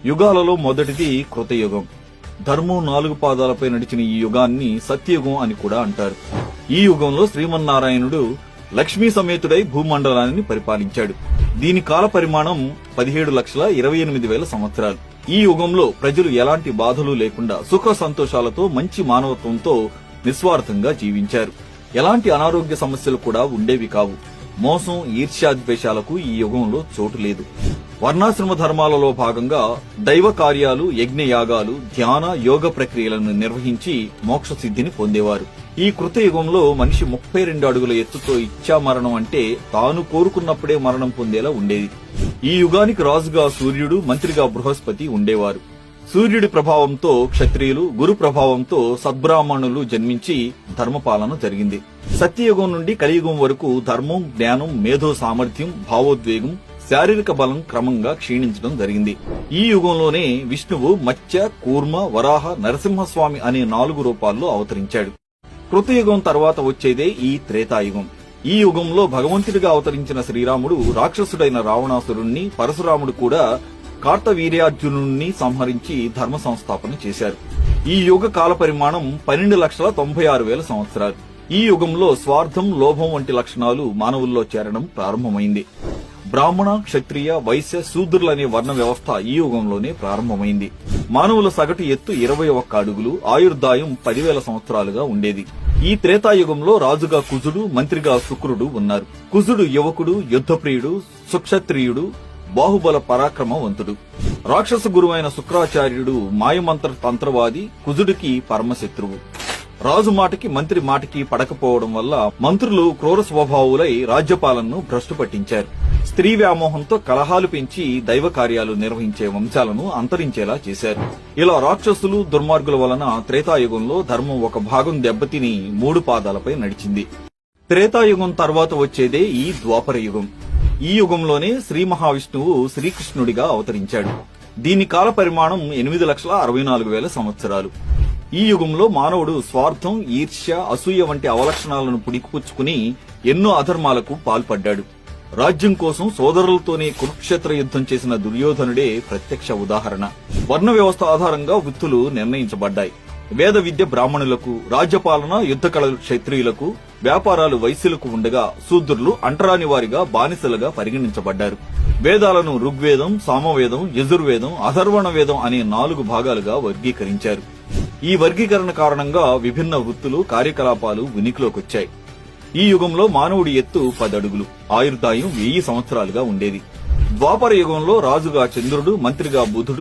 యుగాలలో మొదటిది కృతయుగం. ధర్మం 4 పాదాలపై నడిచిన ఈ యుగాన్ని సత్యయుగం అని కూడా అంటారు. ఈ యుగంలో శ్రీమన్నారాయణుడు లక్ష్మీ సమేతుడై భూమండలాన్ని పరిపాలించాడు. దీని కాల పరిమాణం 17,28,000 సంవత్సరాలు. ఈ యుగంలో ప్రజలు ఎలాంటి బాధలు లేకుండా సుఖ సంతోషాలతో మంచి మానవత్వంతో నిస్వార్థంగా జీవించారు. ఎలాంటి అనారోగ్య సమస్యలు కూడా ఉండేవి కావు. మోసం, ఈర్ష్యాద్వేషాలకు ఈ యుగంలో చోటు లేదు. వర్ణాశ్రమ ధర్మాలలో భాగంగా దైవ కార్యాలు, యజ్ఞయాగాలు, ధ్యాన, యోగ ప్రక్రియలను నిర్వహించి మోక్ష సిద్ధిని పొందేవారు. ఈ కృతయుగంలో మనిషి 32 అడుగుల ఎత్తుతో ఇచ్చా మరణం అంటే తాను కోరుకున్నప్పుడే మరణం పొందేలా ఉండేది. ఈ యుగానికి రాజుగా సూర్యుడు, మంత్రిగా బృహస్పతి ఉండేవారు. సూర్యుడి ప్రభావంతో క్షత్రియులు, గురు ప్రభావంతో సద్బ్రాహ్మణులు జన్మించి ధర్మపాలన జరిగింది. సత్యయుగం నుండి కలియుగం వరకు ధర్మం, జ్ఞానం, మేధో సామర్థ్యం, భావోద్వేగం, శారీరక బలం క్రమంగా క్షీణించడం జరిగింది. ఈ యుగంలోనే విష్ణువు మత్స్య, కూర్మ, వరాహ, నరసింహస్వామి అనే 4 రూపాల్లో అవతరించాడు. కృతయుగం తర్వాత వచ్చేదే ఈ త్రేతాయుగం. ఈ యుగంలో భగవంతుడిగా అవతరించిన శ్రీరాముడు రాక్షసుడైన రావణాసురుణ్ణి, పరశురాముడు కూడా కార్తవీర్యార్జునుణ్ణి సంహరించి ధర్మ సంస్థాపన చేశారు. ఈ యుగ కాల పరిమాణం 12,96,000 సంవత్సరాలు. ఈ యుగంలో స్వార్థం, లోభం వంటి లక్షణాలు మానవుల్లో చేరడం ప్రారంభమైంది. బ్రాహ్మణ, క్షత్రియ, వైశ్య, శూద్రులనే వర్ణ వ్యవస్థ ఈ యుగంలోనే ప్రారంభమైంది. మానవుల సగటు ఎత్తు 21 అడుగులు, ఆయుర్దాయం 10,000 సంవత్సరాలుగా ఉండేది. ఈ త్రేతాయుగంలో రాజుగా కుజుడు, మంత్రిగా శుక్రుడు ఉన్నారు. కుజుడు యువకుడు, యుద్ధప్రియుడు, సుక్షత్రియుడు, బాహుబల పరాక్రమవంతుడు. రాక్షస గురువైన శుక్రాచార్యుడు మాయమంత్ర తంత్రవాది, కుజుడికి పరమశత్రువు. రాజు మాటకి, మంత్రి మాటకి పడకపోవడం వల్ల మంత్రులు క్రూర స్వభావులై రాజ్యపాలనను భ్రష్టు పట్టించారు. స్త్రీ వ్యామోహంతో కలహాలు పెంచి దైవ కార్యాలు నిర్వహించే వంశాలను అంతరించేలా చేశారు. ఇలా రాక్షసులు, దుర్మార్గుల వలన త్రేతాయుగంలో ధర్మం ఒక భాగం దెబ్బతిని 3 పాదాలపై నడిచింది. త్రేతాయుగం తర్వాత వచ్చేదే ఈ ద్వాపర యుగం. ఈ యుగంలోనే శ్రీ మహావిష్ణువు శ్రీకృష్ణుడిగా అవతరించాడు. దీని కాల పరిమాణం 8,64,000 సంవత్సరాలు. ఈ యుగంలో మానవుడు స్వార్థం, ఈర్ష్య, అసూయ వంటి అవలక్షణాలను పుణికిపుచ్చుకుని ఎన్నో అధర్మాలకు పాల్పడ్డాడు. రాజ్యం కోసం సోదరులతోనే కురుక్షేత్ర యుద్ధం చేసిన దుర్యోధనుడే ప్రత్యక్ష ఉదాహరణ. వర్ణ వ్యవస్థ ఆధారంగా వృత్తులు నిర్ణయించబడ్డాయి. వేద విద్య బ్రాహ్మణులకు, రాజ్యపాలన, యుద్ధ కళలు క్షత్రియులకు, వ్యాపారాలు వైశ్యులకు ఉండగా శూద్రులు అంటరాని వారిగా బానిసలుగా పరిగణించబడ్డారు. వేదాలను ఋగ్వేదం, సామవేదం, యజుర్వేదం, అథర్వణ వేదం అనే 4 భాగాలుగా వర్గీకరించారు. ఈ వర్గీకరణ కారణంగా విభిన్న వృత్తులు, కార్యకలాపాలు ఉనికిలోకొచ్చాయి. ఈ యుగంలో మానవుడి ఎత్తు 10 అడుగులు, ఆయుర్దాయం 1000 సంవత్సరాలుగా ఉండేది. ద్వాపర యుగంలో రాజుగా చంద్రుడు, మంత్రిగా బుధుడు,